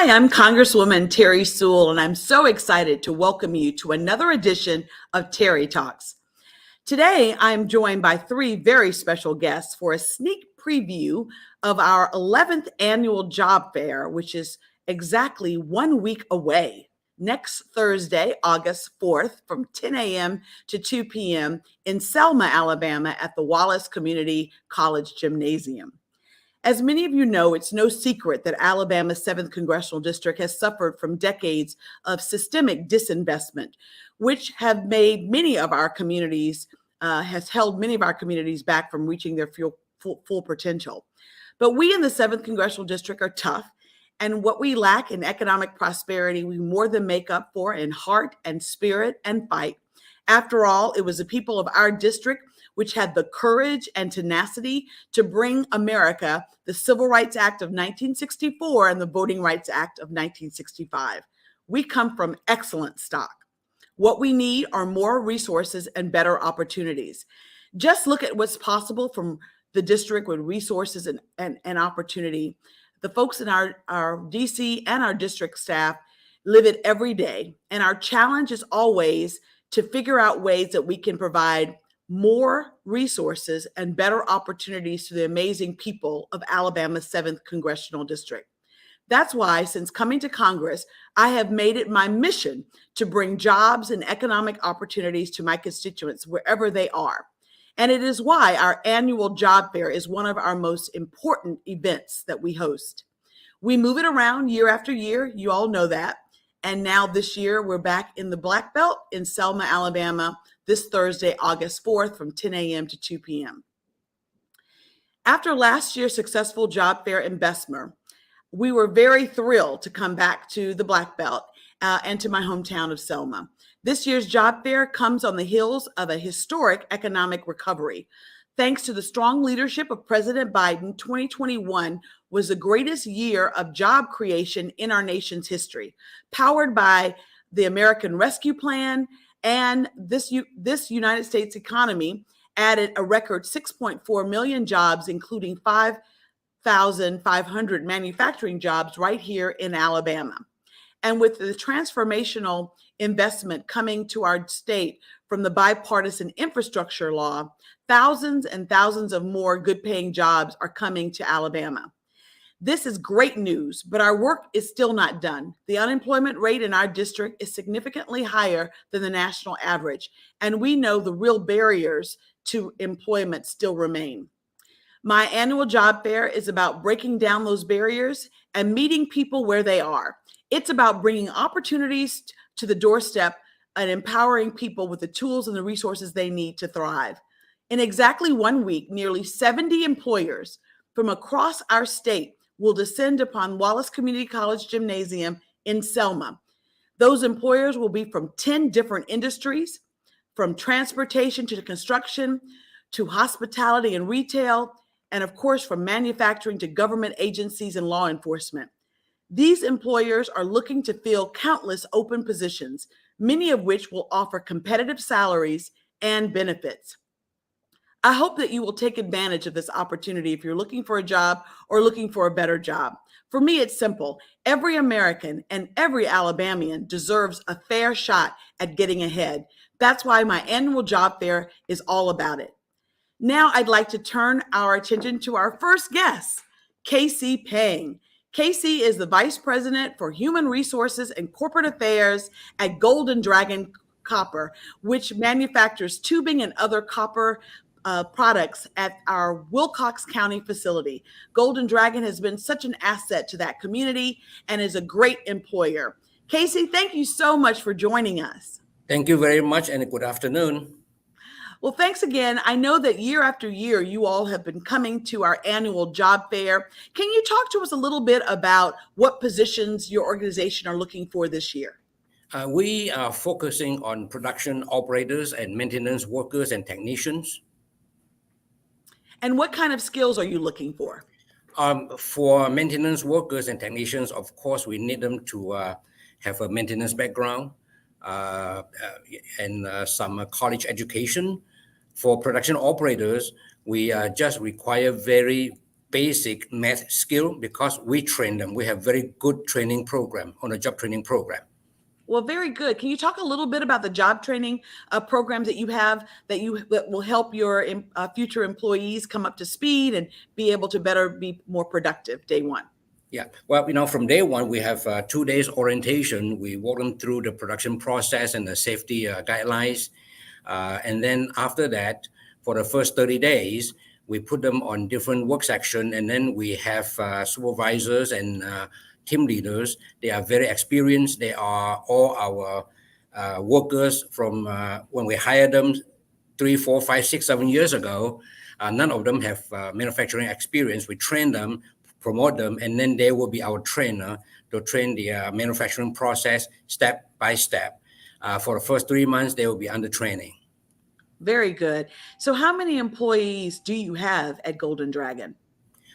Hi, I'm Congresswoman Terri Sewell, and I'm so excited to welcome you to another edition of Terri Talks. Today, I'm joined by three very special guests for a sneak preview of our 11th annual job fair, which is exactly 1 week away. Next Thursday, August 4th, from 10 a.m. to 2 p.m. in Selma, Alabama, at the Wallace Community College Gymnasium. As many of you know, it's no secret that Alabama's 7th Congressional District has suffered from decades of systemic disinvestment, which have made many of our communities, has held many of our communities back from reaching their full potential. But we in the 7th Congressional District are tough, and what we lack in economic prosperity, we more than make up for in heart and spirit and fight. After all, it was the people of our district which had the courage and tenacity to bring America the Civil Rights Act of 1964 and the Voting Rights Act of 1965. We come from excellent stock. What we need are more resources and better opportunities. Just look at what's possible from the district with resources and opportunity. The folks in our DC and our district staff live it every day. And our challenge is always to figure out ways that we can provide more resources and better opportunities to the amazing people of Alabama's 7th Congressional District. That's why, since coming to Congress, I have made it my mission to bring jobs and economic opportunities to my constituents wherever they are. And it is why our annual job fair is one of our most important events that we host. We move it around year after year. You all know that. And now this year, we're back in the Black Belt in Selma, Alabama, this Thursday, August 4th from 10 a.m. to 2 p.m. After last year's successful job fair in Bessemer, we were very thrilled to come back to the Black Belt and to my hometown of Selma. This year's job fair comes on the heels of a historic economic recovery. Thanks to the strong leadership of President Biden, 2021 was the greatest year of job creation in our nation's history, powered by the American Rescue Plan, and this United States economy added a record 6.4 million jobs, including 5,500 manufacturing jobs right here in Alabama. And with the transformational investment coming to our state from the bipartisan infrastructure law, thousands and thousands of more good-paying jobs are coming to Alabama. This is great news, but our work is still not done. The unemployment rate in our district is significantly higher than the national average, and we know the real barriers to employment still remain. My annual job fair is about breaking down those barriers and meeting people where they are. It's about bringing opportunities to the doorstep and empowering people with the tools and the resources they need to thrive. In exactly 1 week, nearly 70 employers from across our state will descend upon Wallace Community College Gymnasium in Selma. Those employers will be from 10 different industries, from transportation to construction, to hospitality and retail, and of course, from manufacturing to government agencies and law enforcement. These employers are looking to fill countless open positions, many of which will offer competitive salaries and benefits. I hope that you will take advantage of this opportunity if you're looking for a job or looking for a better job. For me, it's simple. Every American and every Alabamian deserves a fair shot at getting ahead. That's why my annual job fair is all about it. Now I'd like to turn our attention to our first guest, Casey Pang. Casey is the Vice President for Human Resources and Corporate Affairs at Golden Dragon Copper, which manufactures tubing and other copper products at our Wilcox County facility. Golden Dragon has been such an asset to that community and is a great employer. Casey, thank you so much for joining us. Thank you very much, and good afternoon. Well, thanks again. I know that year after year, you all have been coming to our annual job fair. Can you talk to us a little bit about what positions your organization are looking for this year? We are focusing on production operators and maintenance workers and technicians. And what kind of skills are you looking for? For maintenance workers and technicians, of course, we need them to have a maintenance background and some college education. For production operators, we just require very basic math skill because we train them. We have very good training program on a job training program. Well, very good. Can you talk a little bit about the job training programs that you have that will help your future employees come up to speed and be able to better be more productive day one? Yeah, well, from day one, we have 2 days orientation. We walk them through the production process and the safety guidelines. And then after that, for the first 30 days, we put them on different work section. And then we have supervisors and team leaders. They are very experienced. They are all our workers from when we hired them 3, 4, 5, 6, 7 years ago. None of them have manufacturing experience. We train them, promote them, and then they will be our trainer to train the manufacturing process step by step. For the first 3 months, they will be under training. Very good. So how many employees do you have at Golden Dragon?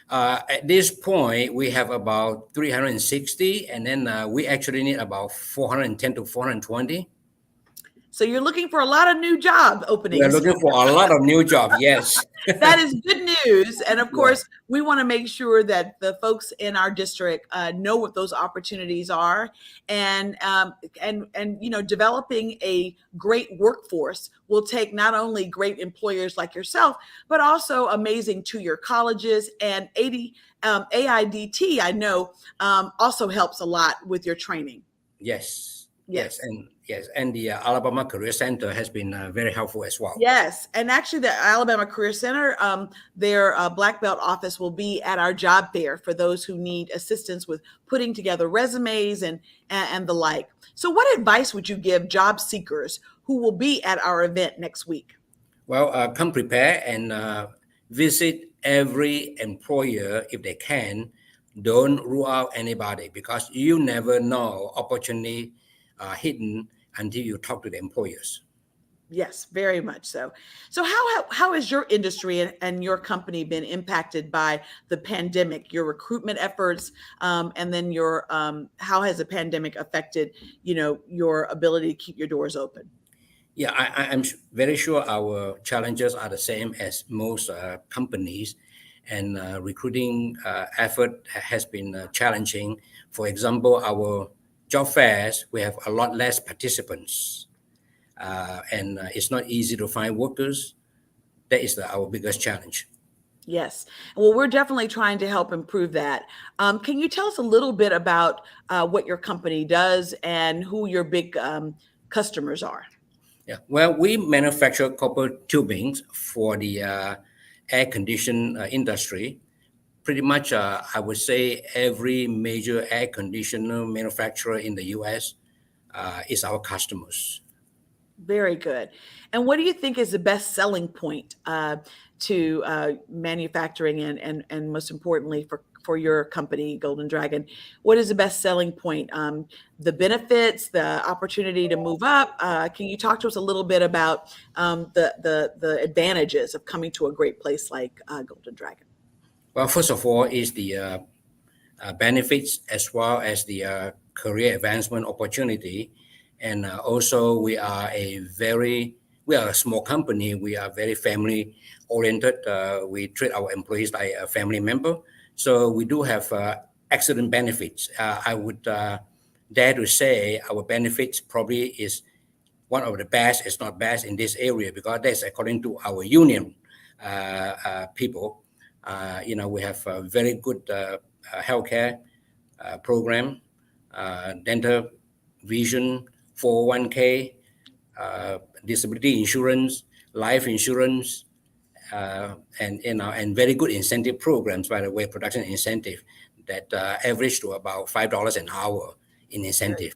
At this point, we have about 360, and then we actually need about 410 to 420. So you're looking for a lot of new job openings. We're looking for a lot of new jobs, yes. That is good news. And of course, we want to make sure that the folks in our district know what those opportunities are. And developing a great workforce will take not only great employers like yourself, but also amazing two-year colleges. And AIDT, I know, also helps a lot with your training. Yes. And the Alabama Career Center has been very helpful as well. Yes, and actually the Alabama Career Center, their Black Belt office will be at our job fair for those who need assistance with putting together resumes and the like. So what advice would you give job seekers who will be at our event next week? Well, come prepare and visit every employer if they can. Don't rule out anybody because you never know opportunity hidden until you talk to the employers. Yes, very much so. So how has your industry and your company been impacted by the pandemic, your recruitment efforts, and then your how has the pandemic affected, your ability to keep your doors open? Yeah, I'm very sure our challenges are the same as most companies, and recruiting effort has been challenging. For example, our job fairs, we have a lot less participants, and it's not easy to find workers. That is our biggest challenge. Yes. Well, we're definitely trying to help improve that. Can you tell us a little bit about what your company does and who your big customers are? Yeah. Well, we manufacture copper tubings for the air condition industry. Pretty much, I would say every major air conditioner manufacturer in the U.S. Is our customers. Very good. And what do you think is the best selling point to manufacturing and most importantly for your company, Golden Dragon? What is the best selling point? The benefits, the opportunity to move up. Can you talk to us a little bit about the advantages of coming to a great place like Golden Dragon? Well, first of all, is the benefits as well as the career advancement opportunity, and also we are a small company. We are very family oriented. We treat our employees like a family member, so we do have excellent benefits. I would dare to say our benefits probably is one of the best, it's not best in this area because that's according to our union people. We have a very good healthcare program, dental, vision, 401k, disability insurance, life insurance, and very good incentive programs, by the way, production incentive that average to about $5 an hour in incentive.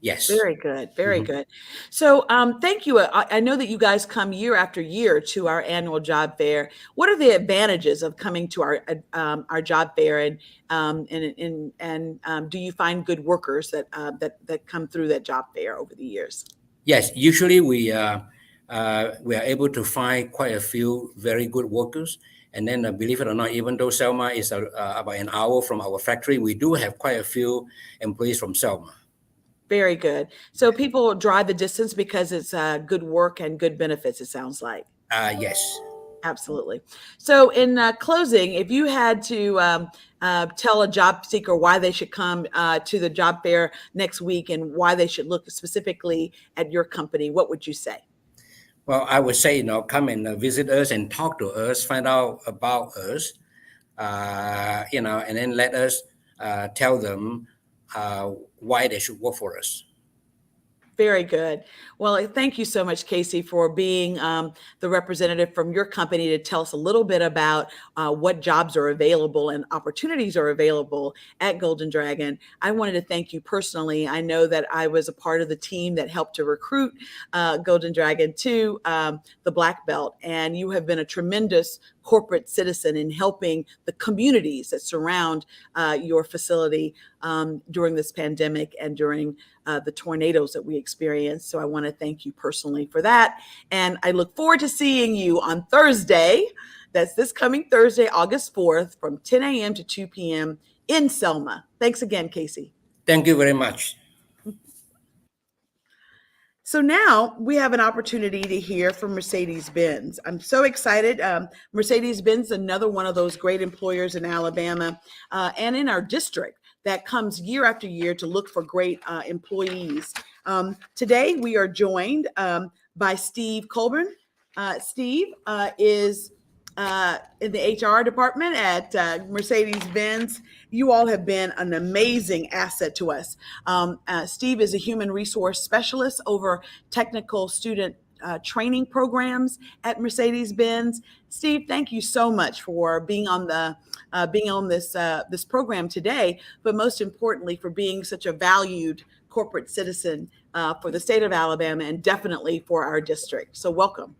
Yes. Very good. Very good. So thank you. I know that you guys come year after year to our annual job fair. What are the advantages of coming to our job fair, and do you find good workers that come through that job fair over the years? Yes, usually we are able to find quite a few very good workers. And then believe it or not, even though Selma is about an hour from our factory, we do have quite a few employees from Selma. Very good. So people drive the distance because it's good work and good benefits, it sounds like. Yes. Absolutely. So, in closing, if you had to tell a job seeker why they should come to the job fair next week and why they should look specifically at your company, what would you say? Well, I would say, come and visit us and talk to us, find out about us, and then let us tell them why they should work for us. Very good. Well, thank you so much, Casey, for being the representative from your company to tell us a little bit about what jobs are available and opportunities are available at Golden Dragon. I wanted to thank you personally. I know that I was a part of the team that helped to recruit Golden Dragon to the Black Belt, and you have been a tremendous corporate citizen in helping the communities that surround your facility during this pandemic and during the tornadoes that we experienced. So I want to thank you personally for that. And I look forward to seeing you on Thursday. That's this coming Thursday, August 4th, from 10 a.m. to 2 p.m. in Selma. Thanks again, Casey. Thank you very much. So now we have an opportunity to hear from Mercedes-Benz. I'm so excited. Mercedes-Benz, another one of those great employers in Alabama and in our district that comes year after year to look for great employees. Today we are joined by Steve Colburn. Steve is in the HR department at Mercedes-Benz. You all have been an amazing asset to us. Steve is a human resource specialist over technical student training programs at Mercedes-Benz. Steve, thank you so much for being on this program today, but most importantly for being such a valued corporate citizen for the state of Alabama and definitely for our district. So welcome.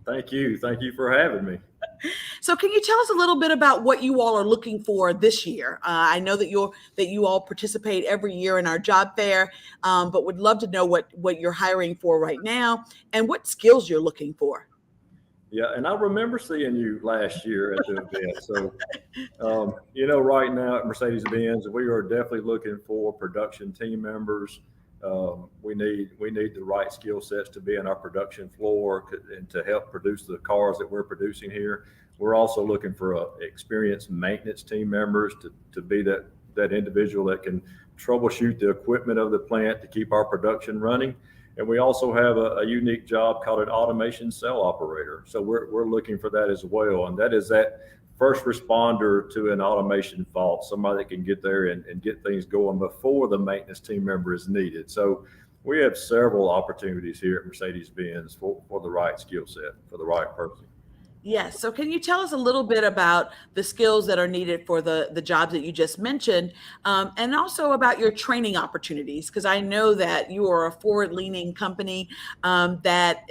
Thank you. Thank you for having me. So can you tell us a little bit about what you all are looking for this year? I know that you all participate every year in our job fair, but would love to know what you're hiring for right now and what skills you're looking for. Yeah, and I remember seeing you last year at the event. So, right now at Mercedes-Benz, we are definitely looking for production team members. We need the right skill sets to be in our production floor and to help produce the cars that we're producing here. We're also looking for experienced maintenance team members to be that individual that can troubleshoot the equipment of the plant to keep our production running. And we also have a unique job called an automation cell operator. So we're looking for that as well. And that is that first responder to an automation fault, somebody that can get there and get things going before the maintenance team member is needed. So we have several opportunities here at Mercedes-Benz for the right skill set, for the right person. Yes. So can you tell us a little bit about the skills that are needed for the jobs that you just mentioned, and also about your training opportunities? Because I know that you are a forward-leaning company that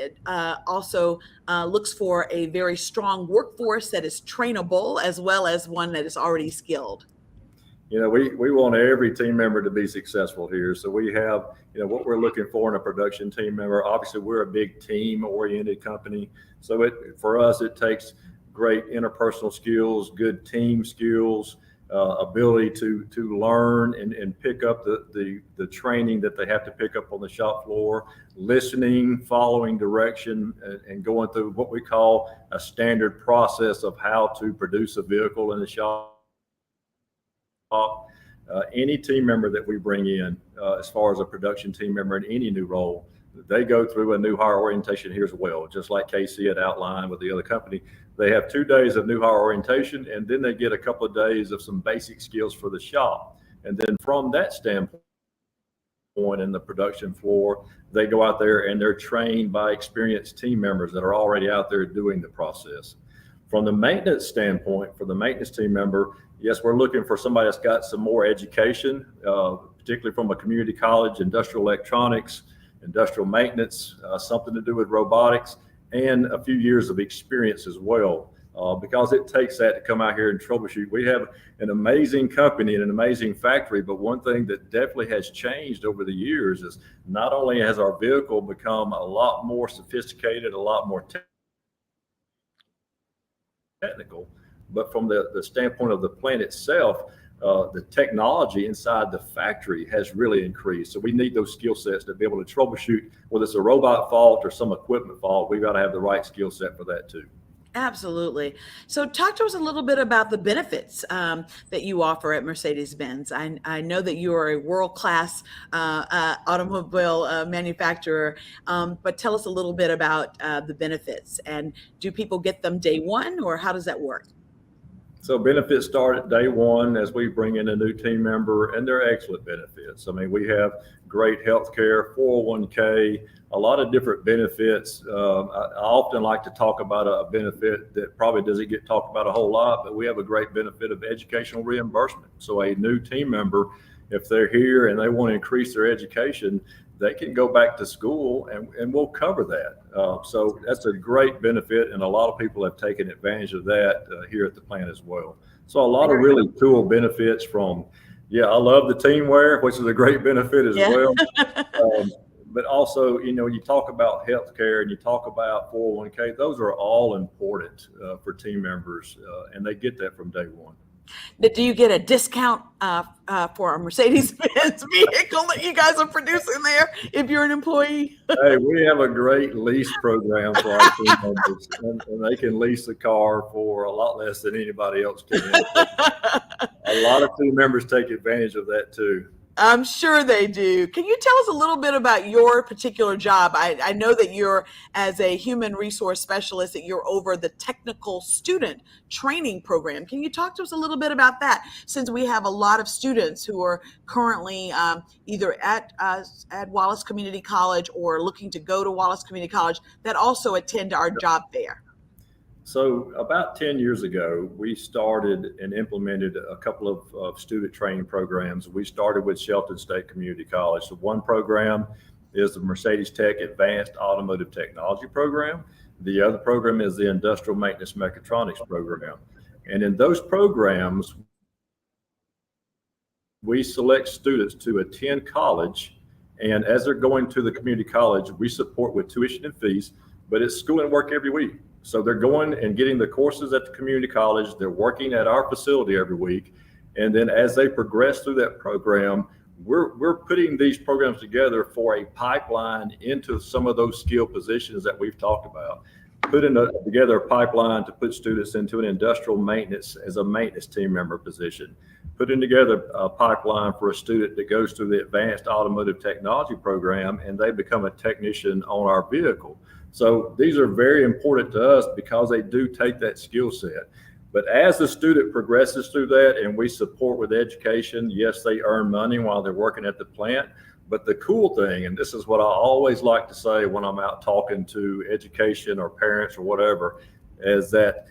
also looks for a very strong workforce that is trainable as well as one that is already skilled. We want every team member to be successful here. So we have, what we're looking for in a production team member. Obviously, we're a big team-oriented company. So for us, it takes great interpersonal skills, good team skills, ability to learn and pick up the training that they have to pick up on the shop floor, listening, following direction, and going through what we call a standard process of how to produce a vehicle in the shop. Any team member that we bring in, as far as a production team member in any new role, they go through a new hire orientation here as well. Just like Casey had outlined with the other company, they have 2 days of new hire orientation, and then they get a couple of days of some basic skills for the shop. And then from that standpoint in the production floor, they go out there and they're trained by experienced team members that are already out there doing the process. From the maintenance standpoint, for the maintenance team member, yes, we're looking for somebody that's got some more education, particularly from a community college, industrial electronics, industrial maintenance, something to do with robotics, and a few years of experience as well, because it takes that to come out here and troubleshoot. We have an amazing company and an amazing factory, but one thing that definitely has changed over the years is not only has our vehicle become a lot more sophisticated, a lot more technical, but from the standpoint of the plant itself, the technology inside the factory has really increased. So we need those skill sets to be able to troubleshoot, whether it's a robot fault or some equipment fault. We've got to have the right skill set for that too. Absolutely. So, talk to us a little bit about the benefits that you offer at Mercedes-Benz. I know that you are a world-class automobile manufacturer, but tell us a little bit about the benefits. And do people get them day one, or how does that work? So benefits start at day one as we bring in a new team member, and they're excellent benefits. I mean, we have great health care, 401k, a lot of different benefits. I often like to talk about a benefit that probably doesn't get talked about a whole lot, but we have a great benefit of educational reimbursement. So a new team member, if they're here and they want to increase their education, they can go back to school and we'll cover that. So that's a great benefit, and a lot of people have taken advantage of that here at the plant as well. So a lot of really cool benefits from, yeah, I love the team wear, which is a great benefit as well. But also, you know, you talk about healthcare and you talk about 401k, those are all important for team members, and they get that from day one. Do you get a discount for a Mercedes-Benz vehicle that you guys are producing there if you're an employee? Hey, we have a great lease program for our team members, and they can lease a car for a lot less than anybody else can. A lot of team members take advantage of that too. I'm sure they do. Can you tell us a little bit about your particular job? I know that you're, as a human resource specialist, that you're over the technical student training program. Can you talk to us a little bit about that? Since we have a lot of students who are currently either at Wallace Community College or looking to go to Wallace Community College that also attend our job fair. So about 10 years ago, we started and implemented a couple of student training programs. We started with Shelton State Community College. So one program is the Mercedes Tech Advanced Automotive Technology Program. The other program is the Industrial Maintenance Mechatronics Program. And in those programs, we select students to attend college. And as they're going to the community college, we support with tuition and fees, but it's school and work every week. So they're going and getting the courses at the community college. They're working at our facility every week. And then as they progress through that program, we're putting these programs together for a pipeline into some of those skill positions that we've talked about. Putting together a pipeline to put students into an industrial maintenance as a maintenance team member position. Putting together a pipeline for a student that goes through the Advanced Automotive Technology Program and they become a technician on our vehicle. So these are very important to us because they do take that skill set. But as the student progresses through that and we support with education, yes, they earn money while they're working at the plant. But the cool thing, and this is what I always like to say when I'm out talking to education or parents or whatever, is that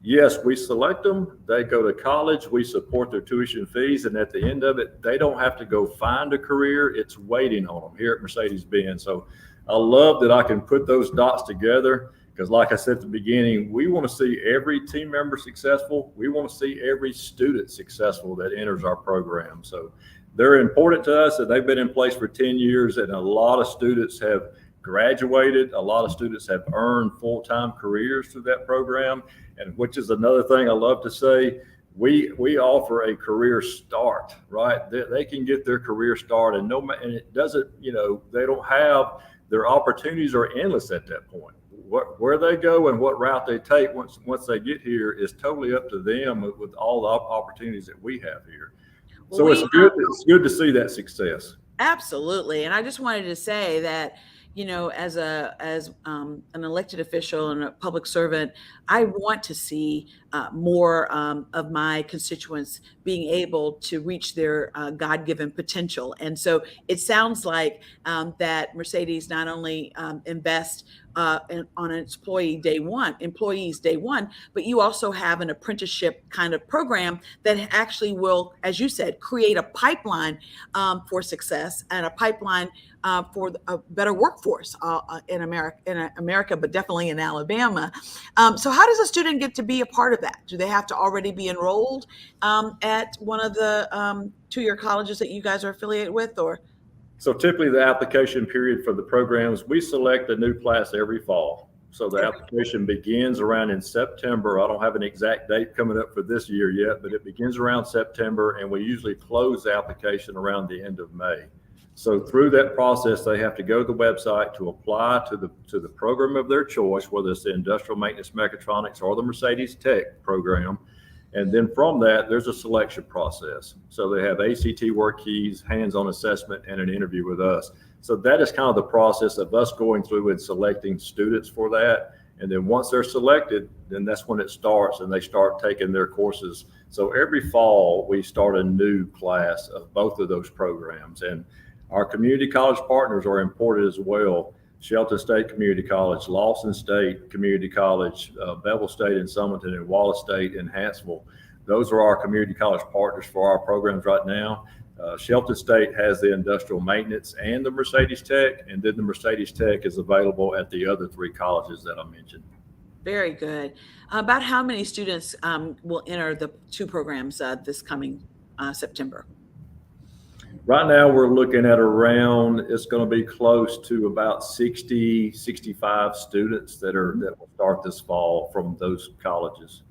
yes, we select them, they go to college, we support their tuition fees, and at the end of it, they don't have to go find a career, it's waiting on them here at Mercedes-Benz. So I love that I can put those dots together because like I said at the beginning, we want to see every team member successful. We want to see every student successful that enters our program. So they're important to us and they've been in place for 10 years and a lot of students have graduated. A lot of students have earned full-time careers through that program. And which is another thing I love to say, we offer a career start, right? They can get their career start and it doesn't, you know, they don't have, their opportunities are endless at that point. Where they go and what route they take once they get here is totally up to them with all the opportunities that we have here. So it's good to see that success. Absolutely. And I just wanted to say that, you know, as an elected official and a public servant, I want to see more of my constituents being able to reach their God-given potential. And so it sounds like that Mercedes not only invest on its employees day one, but you also have an apprenticeship kind of program that actually will, as you said, create a pipeline for success and a pipeline for a better workforce in America, but definitely in Alabama. So how does a student get to be a part of that? Do they have to already be enrolled at one of the two-year colleges that you guys are affiliated with, or? So typically the application period for the programs, we select a new class every fall. So the application begins around in September. I don't have an exact date coming up for this year yet, but it begins around September and we usually close the application around the end of May. So through that process, they have to go to the website to apply to the program of their choice, whether it's the industrial maintenance mechatronics or the Mercedes Tech program. And then from that, there's a selection process. So they have ACT work keys, hands-on assessment, and an interview with us. So that is kind of the process of us going through and selecting students for that. And then once they're selected, then that's when it starts and they start taking their courses. So every fall, we start a new class of both of those programs. And our community college partners are important as well. Shelton State Community College, Lawson State Community College, Bevel State in Summerton, and Wallace State in Huntsville. Those are our community college partners for our programs right now. Shelton State has the industrial maintenance and the Mercedes Tech, and then the Mercedes Tech is available at the other 3 colleges that I mentioned. Very good. About how many students will enter the 2 programs this coming September? Right now, we're looking at around, it's going to be close to about 60, 65 students that will start this fall from those colleges.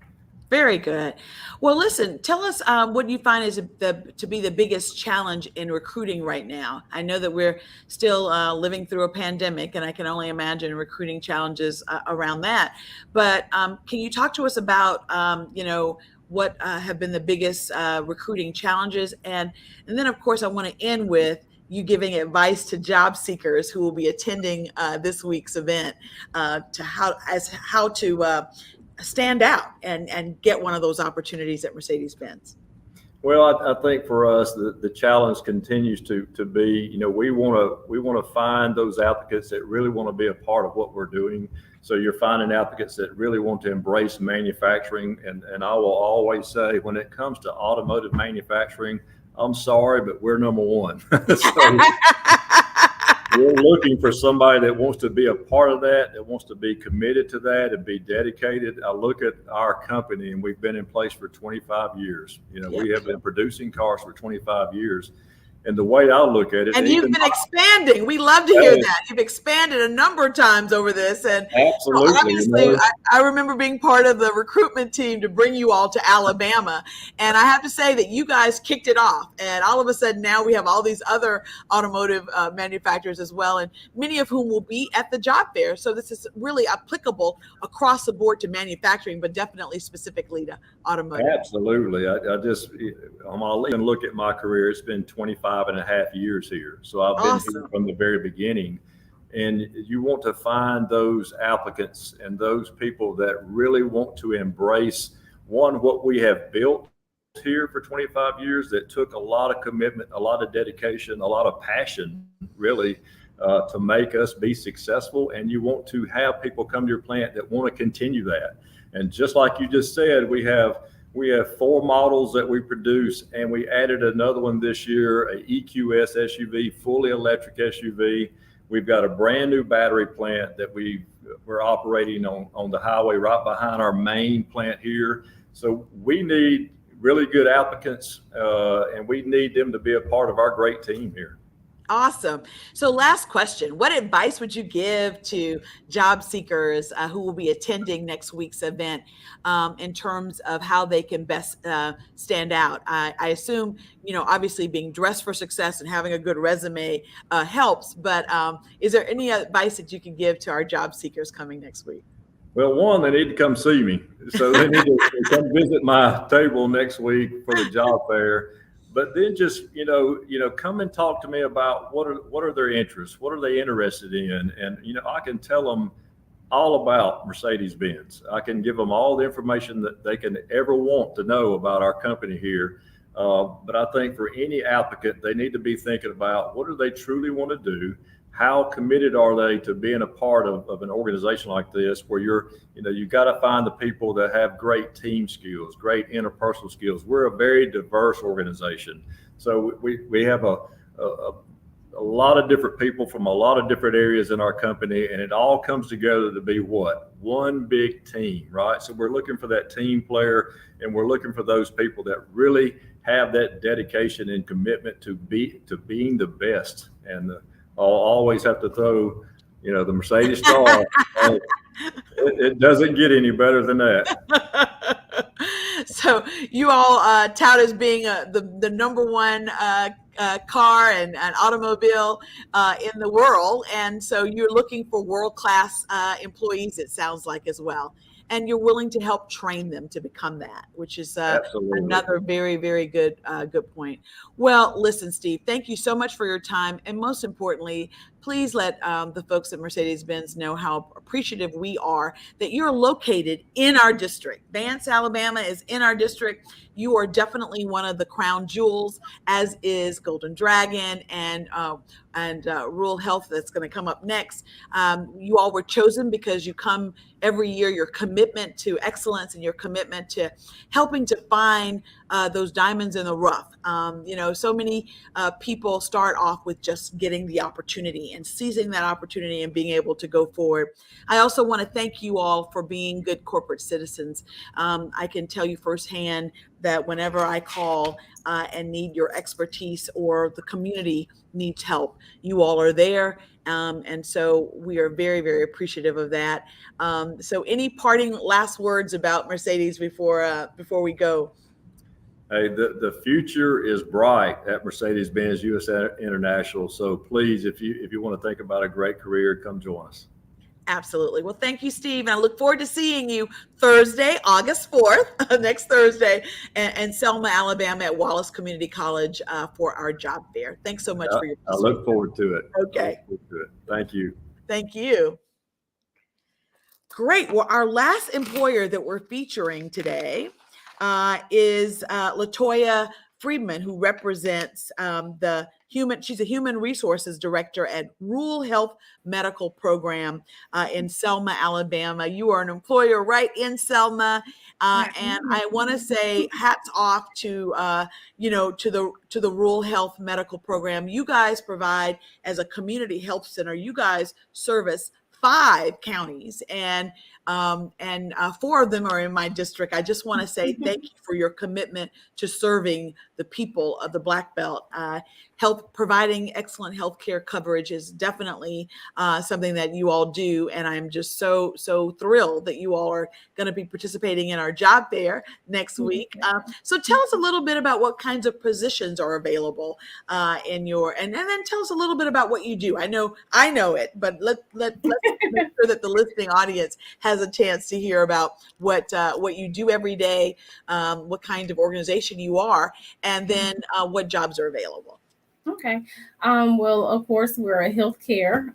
Very good. Well, listen, tell us what you find is to be the biggest challenge in recruiting right now. I know that we're still living through a pandemic, and I can only imagine recruiting challenges around that. But can you talk to us about, what have been the biggest recruiting challenges? And then, of course, I want to end with you giving advice to job seekers who will be attending this week's event to how to stand out and get one of those opportunities at Mercedes-Benz. Well, I think for us, the challenge continues to be, we want to find those applicants that really want to be a part of what we're doing. So you're finding applicants that really want to embrace manufacturing. And I will always say, when it comes to automotive manufacturing, I'm sorry, but we're number one. So we're looking for somebody that wants to be a part of that wants to be committed to that and be dedicated. I look at our company, and we've been in place for 25 years. We have been producing cars for 25 years. And the way I look at it, and you've been expanding. We love to hear that. You've expanded a number of times over this. And absolutely. Obviously, I remember being part of the recruitment team to bring you all to Alabama. And I have to say that you guys kicked it off. And all of a sudden now we have all these other automotive manufacturers as well, and many of whom will be at the job fair. So this is really applicable across the board to manufacturing, but definitely specifically to automotive. Absolutely. I'm going to look at my career. It's been 25 and a half years here. So I've been here from the very beginning. And you want to find those applicants and those people that really want to embrace what we have built here for 25 years that took a lot of commitment, a lot of dedication, a lot of passion, really, to make us be successful. And you want to have people come to your plant that want to continue that. And just like you just said, we have 4 models that we produce, and we added another one this year, a EQS SUV, fully electric SUV. We've got a brand new battery plant that we're operating on the highway right behind our main plant here. So we need really good applicants, and we need them to be a part of our great team here. Awesome. So last question, what advice would you give to job seekers who will be attending next week's event in terms of how they can best stand out? I assume, obviously being dressed for success and having a good resume helps, but is there any advice that you can give to our job seekers coming next week? Well, one, they need to come see me. So they need to come visit my table next week for the job fair. But then just, come and talk to me about what are their interests? What are they interested in? And, I can tell them all about Mercedes-Benz. I can give them all the information that they can ever want to know about our company here. But I think for any applicant, they need to be thinking about what do they truly want to do? How committed are they to being a part of an organization like this, where you've got to find the people that have great team skills, great interpersonal skills. We're a very diverse organization. So we have a lot of different people from a lot of different areas in our company, and it all comes together to be what? One big team, right? So we're looking for that team player, and we're looking for those people that really have that dedication and commitment to being the best. And I'll always have to throw, the Mercedes star. It doesn't get any better than that. So you all tout as being the number one car and automobile in the world. And so you're looking for world-class employees, it sounds like, as well. And you're willing to help train them to become that, which is Absolutely. another very, very good point. Well, listen, Steve, thank you so much for your time. And most importantly, please let the folks at Mercedes-Benz know how appreciative we are that you're located in our district. Vance, Alabama is in our district. You are definitely one of the crown jewels, as is Golden Dragon and Rural Health that's going to come up next. You all were chosen because you come every year, your commitment to excellence and your commitment to helping to find those diamonds in the rough. So many people start off with just getting the opportunity and seizing that opportunity and being able to go forward. I also want to thank you all for being good corporate citizens. I can tell you firsthand that whenever I call and need your expertise or the community needs help, you all are there. And so we are very, very appreciative of that. So any parting last words about Mercedes before we go? Hey, the future is bright at Mercedes-Benz USA International. So please, if you want to think about a great career, come join us. Absolutely. Well, thank you, Steve. And I look forward to seeing you Thursday, August 4th, next Thursday, in Selma, Alabama at Wallace Community College for our job fair. Thanks so much for your I look forward to it. Okay. Thank you. Thank you. Great. Well, our last employer that we're featuring today is Latoya Friedman, who represents she's a human resources director at Rural Health Medical Program in Selma, Alabama. You are an employer right in Selma. And I want to say hats off to the Rural Health Medical Program. You guys provide, as a community health center, you guys service 5 counties, and 4 of them are in my district. I just want to say thank you for your commitment to serving the people of the Black Belt. Providing excellent healthcare coverage is definitely something that you all do, and I'm just so thrilled that you all are going to be participating in our job fair next week. So tell us a little bit about what kinds of positions are available and then tell us a little bit about what you do. I know it, but let's make sure that the listening audience has a chance to hear about what you do every day, what kind of organization you are, and then what jobs are available. Okay. Well, of course, we're a healthcare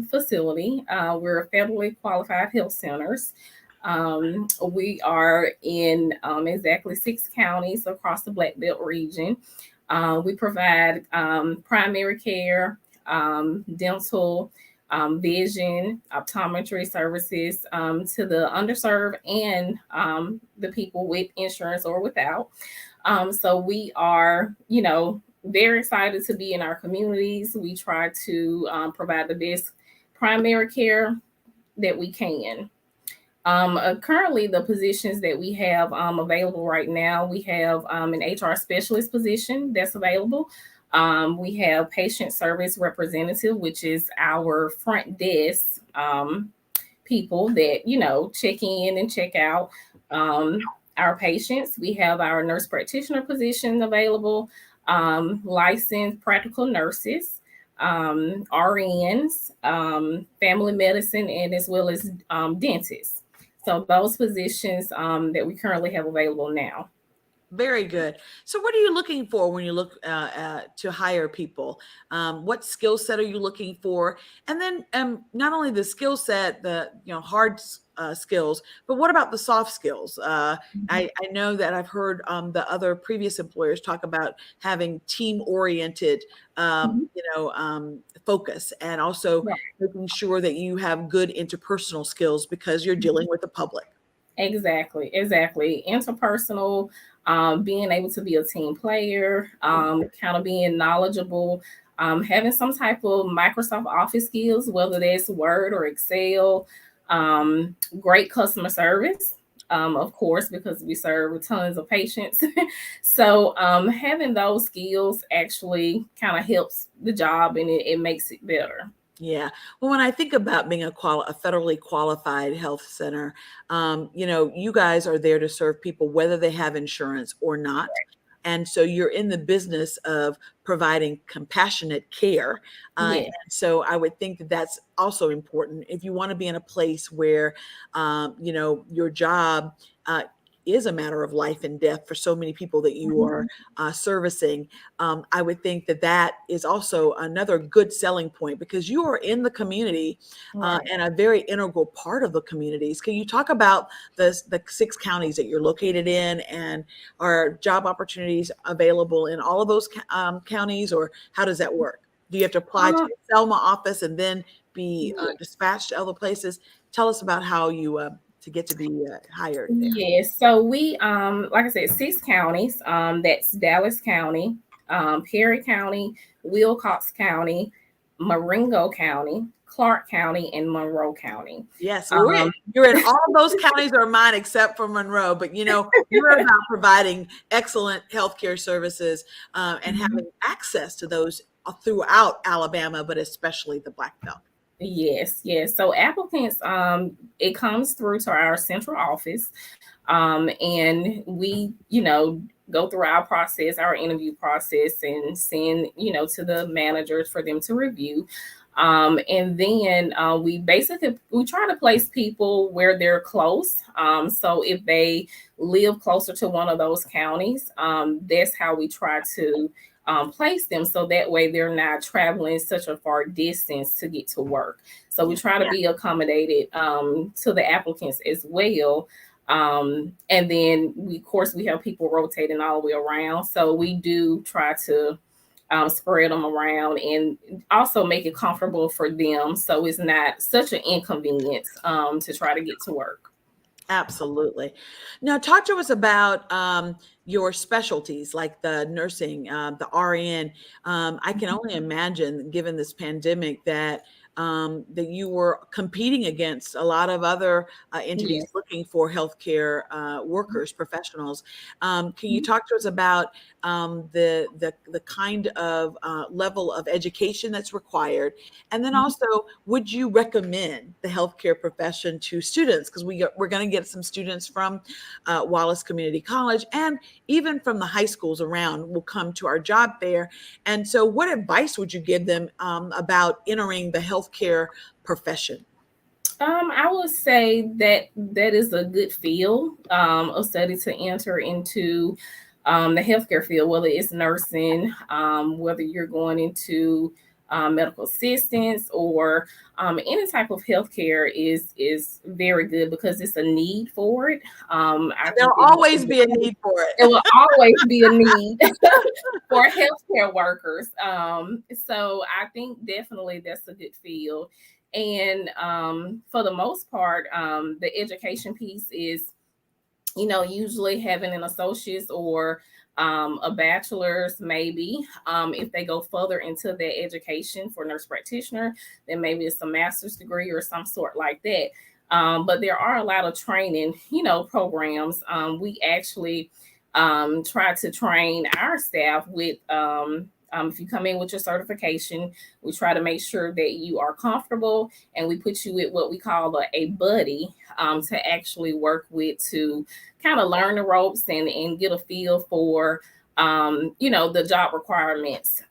facility. We're federally qualified health centers. We are in exactly 6 counties across the Black Belt region. We provide primary care, dental, vision, optometry services to the underserved and the people with insurance or without. So we are, very excited to be in our communities. We try to provide the best primary care that we can. Currently, the positions that we have available right now, we have an HR specialist position that's available. We have patient service representative, which is our front desk people that, check in and check out our patients. We have our nurse practitioner position available. Licensed practical nurses, RNs, family medicine, and as well as dentists. So those positions that we currently have available now. Very good. So what are you looking for when you look to hire people? What skill set are you looking for? And then not only the skill set, the hard skills, but what about the soft skills? I know that I've heard the other previous employers talk about having team-oriented, focus, and also making sure that you have good interpersonal skills because you're dealing with the public. Exactly. Interpersonal, being able to be a team player, kind of being knowledgeable, having some type of Microsoft Office skills, whether that's Word or Excel, great customer service, of course, because we serve tons of patients. So having those skills actually kind of helps the job, and it makes it better. Yeah. Well, when I think about being a federally qualified health center, you guys are there to serve people, whether they have insurance or not. And so you're in the business of providing compassionate care. Yes. And so I would think that that's also important if you want to be in a place where, your job is a matter of life and death for so many people that you are servicing. I would think that that is also another good selling point because you are in the community Right. and a very integral part of the communities. Can you talk about the 6 counties that you're located in, and are job opportunities available in all of those counties, or how does that work? Do you have to apply to Um, the Selma office and then be yeah. dispatched to other places? Tell us about how you to get to be hired there. Yes. So we, like I said, 6 counties. That's Dallas County, Perry County, Wilcox County, Marengo County, Clark County, and Monroe County. Yes, well, you're in all of those counties are mine except for Monroe, but you're about providing excellent healthcare services and having access to those throughout Alabama, but especially the Black Belt. Yes, yes. So applicants, it comes through to our central office, and we, go through our process, our interview process, and send, to the managers for them to review. And then we try to place people where they're close. So if they live closer to one of those counties, that's how we try to place them, so that way they're not traveling such a far distance to get to work. So we try to be accommodated to the applicants as well. And then of course we have people rotating all the way around, so we do try to spread them around and also make it comfortable for them, so it's not such an inconvenience to try to get to work. Absolutely. Now, talk to us about your specialties, like the nursing, the RN. I can only imagine, given this pandemic, that that you were competing against a lot of other entities Yes. looking for healthcare workers, professionals. Can you talk to us about the kind of level of education that's required, and then also, would you recommend the healthcare profession to students? Because we're going to get some students from Wallace Community College, and even from the high schools around will come to our job fair. And so what advice would you give them about entering the healthcare profession? I would say that is a good field of study to enter into the healthcare field, whether it's nursing, whether you're going into medical assistance, or any type of healthcare is very good because it's a need for it. There'll always be a need for it. There will always be a need for healthcare workers. So I think definitely that's a good field. And for the most part, the education piece is, usually having an associate's or a bachelor's, maybe. If they go further into their education for nurse practitioner, then maybe it's a master's degree or some sort like that. But there are a lot of training, programs. We actually try to train our staff with, if you come in with your certification, we try to make sure that you are comfortable, and we put you with what we call a buddy to actually work with, to kind of learn the ropes and get a feel for, the job requirements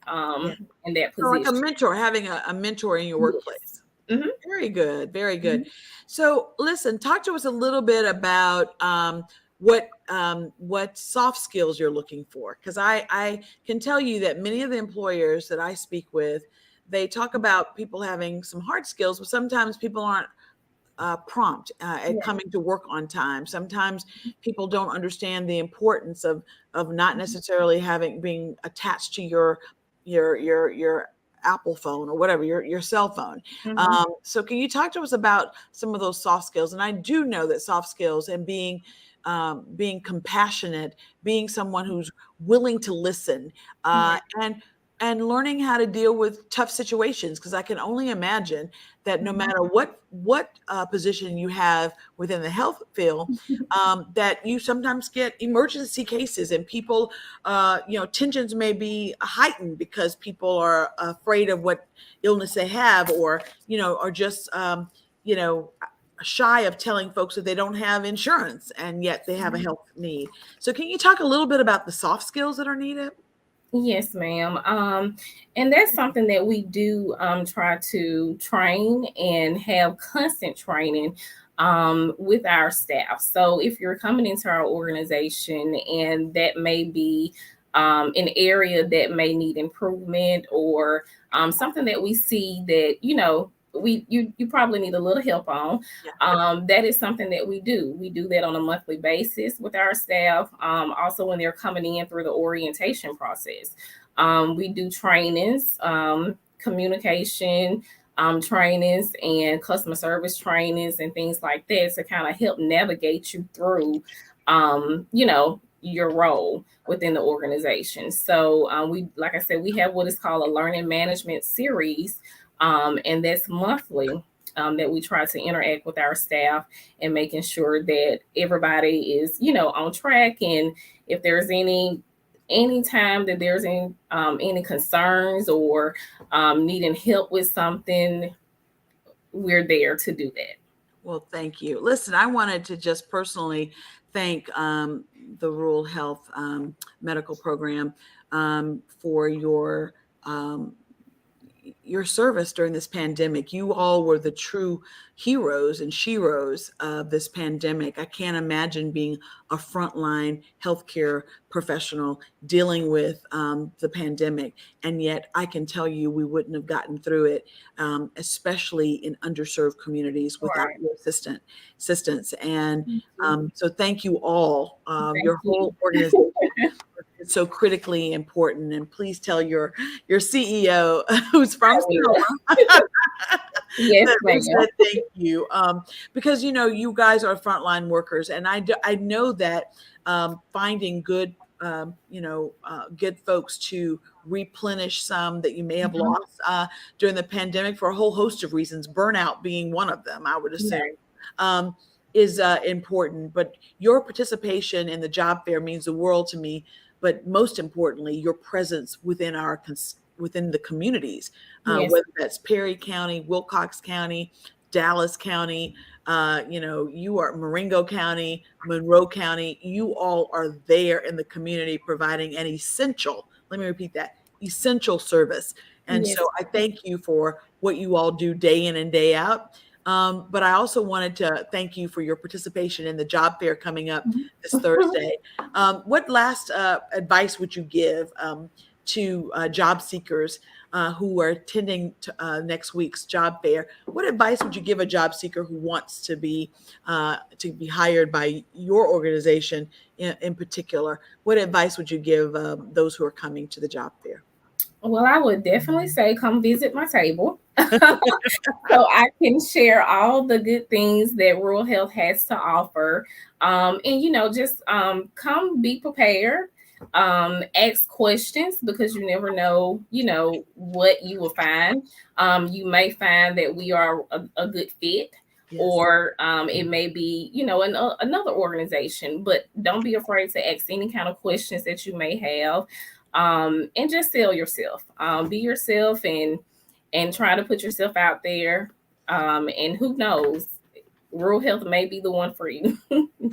in that So like a position. mentor, having a mentor in your workplace. Mhm. Very good. Very good. So listen, talk to us a little bit about what soft skills you're looking for. Because I can tell you that many of the employers that I speak with, they talk about people having some hard skills, but sometimes people aren't prompt at coming to work on time. Sometimes people don't understand the importance of not necessarily being attached to your Apple phone or whatever, your cell phone. So can you talk to us about some of those soft skills? And I do know that soft skills and being compassionate, being someone who's willing to listen, and learning how to deal with tough situations, because I can only imagine that no matter what position you have within the health field, that you sometimes get emergency cases, and people, tensions may be heightened because people are afraid of what illness they have, or are just shy of telling folks that they don't have insurance and yet they have a health need. So can you talk a little bit about the soft skills that are needed? Yes, ma'am. And that's something that we do try to train and have constant training with our staff. So if you're coming into our organization and that may be an area that may need improvement, or something that we see that, you probably need a little help on. That is something that we do. We do that on a monthly basis with our staff. Also, when they're coming in through the orientation process, we do trainings, communication trainings, and customer service trainings, and things like that, to kind of help navigate you through, your role within the organization. So like I said, we have what is called a learning management series, and that's monthly, that we try to interact with our staff and making sure that everybody is, on track. And if there's any time that there's any concerns or needing help with something, we're there to do that. Well, thank you. Listen, I wanted to just personally thank the Rural Health Medical Program for your service during this pandemic. You all were the true heroes and sheroes of this pandemic. I can't imagine being a frontline healthcare professional dealing with the pandemic. And yet I can tell you we wouldn't have gotten through it, especially in underserved communities, without Right. your assistance. And so thank you all, your you. whole organization. It's so critically important. And please tell your CEO, who's from Selma, Yes, that we ma'am. said thank you, because you guys are frontline workers, and I know that finding good good folks to replenish some that you may have lost during the pandemic for a whole host of reasons, burnout being one of them, I would assume. Is important. But your participation in the job fair means the world to me. But most importantly, your presence within within the communities, Yes. whether that's Perry County, Wilcox County, Dallas County, you are Marengo County, Monroe County. You all are there in the community providing an essential, let me repeat that, essential service. And Yes. so I thank you for what you all do day in and day out. But I also wanted to thank you for your participation in the job fair coming up this Thursday. What last advice would you give to job seekers who are attending next week's job fair? What advice would you give a job seeker who wants to be hired by your organization in particular? What advice would you give those who are coming to the job fair? Well, I would definitely say come visit my table so I can share all the good things that Rural Health has to offer. And, just come be prepared, ask questions, because you never know, what you will find. You may find that we are a good fit. Yes. Or it may be, another organization, but don't be afraid to ask any kind of questions that you may have. And just sell yourself. Be yourself and try to put yourself out there. And who knows, Rural Health may be the one for you.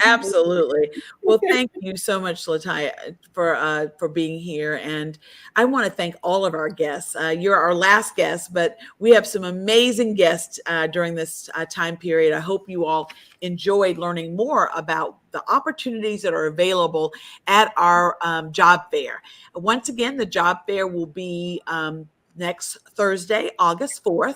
Absolutely. Well, thank you so much, Lataya, for being here. And I want to thank all of our guests. You're our last guest, but we have some amazing guests during this time period. I hope you all enjoyed learning more about the opportunities that are available at our job fair. Once again, the job fair will be next Thursday, August 4th,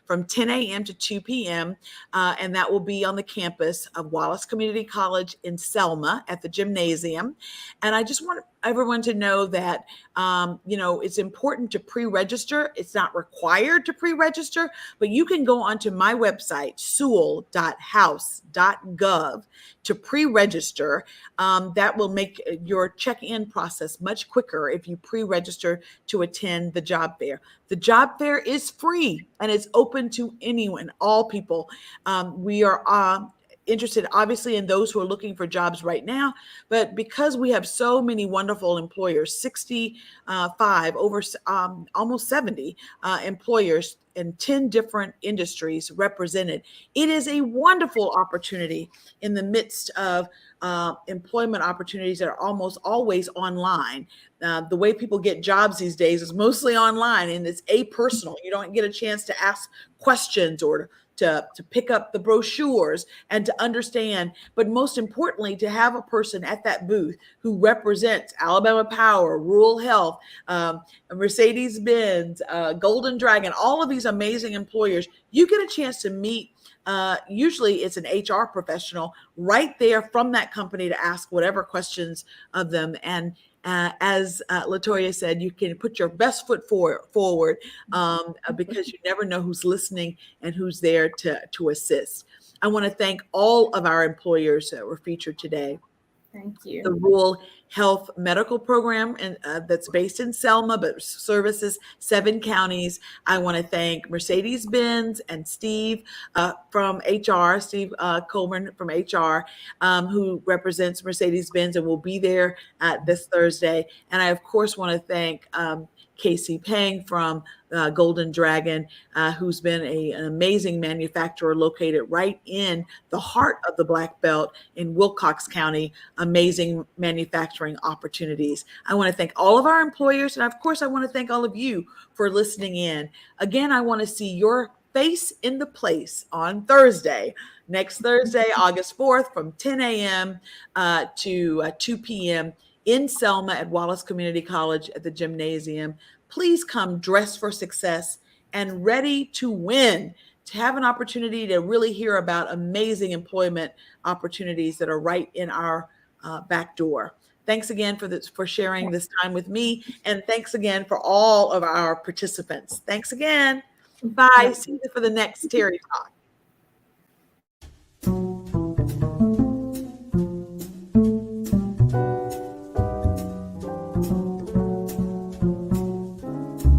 from 10 a.m. to 2 p.m. And that will be on the campus of Wallace Community College in Selma at the gymnasium. And I just want everyone to know that, it's important to pre-register. It's not required to pre-register, but you can go onto my website, sewell.house.gov, to pre-register. That will make your check-in process much quicker if you pre-register to attend the job fair. The job fair is free and it's open to anyone, all people. We are interested obviously in those who are looking for jobs right now, but because we have so many wonderful employers, 65 over almost 70 employers in 10 different industries represented, it is a wonderful opportunity in the midst of employment opportunities that are almost always online. The way people get jobs these days is mostly online, and it's apersonal. You don't get a chance to ask questions or to pick up the brochures and to understand, but most importantly, to have a person at that booth who represents Alabama Power, Rural Health, Mercedes-Benz, Golden Dragon, all of these amazing employers. You get a chance to meet. Usually it's an HR professional right there from that company to ask whatever questions of them. And as Latoya said, you can put your best foot forward because you never know who's listening and who's there to assist. I want to thank all of our employers that were featured today. Thank you. The Rural Health Medical Program that's based in Selma, but services 7 counties. I want to thank Mercedes-Benz and Steve from HR, Steve Coleman from HR, who represents Mercedes-Benz and will be there this Thursday. And I, of course, want to thank Casey Pang from Golden Dragon, who's been an amazing manufacturer located right in the heart of the Black Belt in Wilcox County. Amazing manufacturing opportunities. I want to thank all of our employers. And of course, I want to thank all of you for listening in. Again, I want to see your face in the place on Thursday, next Thursday, August 4th, from 10 a.m. To 2 p.m. in Selma at Wallace Community College at the gymnasium. Please come dressed for success and ready to win, to have an opportunity to really hear about amazing employment opportunities that are right in our back door. Thanks again for sharing this time with me. And thanks again for all of our participants. Thanks again. Bye. See you for the next Terri Talk.